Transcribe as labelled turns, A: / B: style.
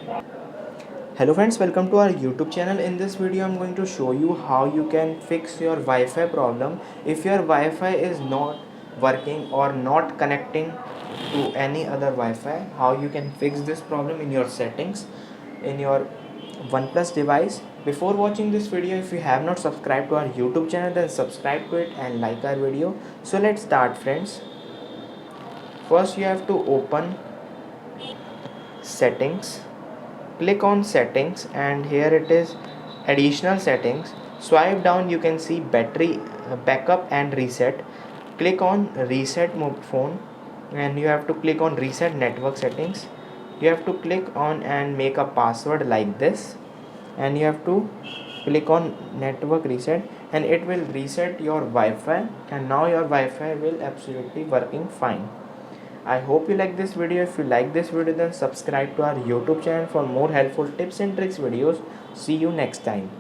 A: Hello friends, welcome to our YouTube channel. In this video I'm going to show you how you can fix your Wi-Fi problem if your Wi-Fi is not working or not connecting to any other Wi-Fi. How you can fix this problem in your settings in your OnePlus device. Before watching this video, if you have not subscribed to our YouTube channel, then subscribe to it and like our video. So let's start friends. First you have to open settings, click on settings, and here it is additional settings. Swipe down, you can see battery backup and reset. Click on reset phone, and you have to click on reset network settings. You have to click on and make a password like this, and you have to click on network reset, and it will reset your Wi-Fi, and now your Wi-Fi will absolutely working fine. I hope you like this video. If you like this video, then subscribe to our YouTube channel for more helpful tips and tricks videos. See you next time.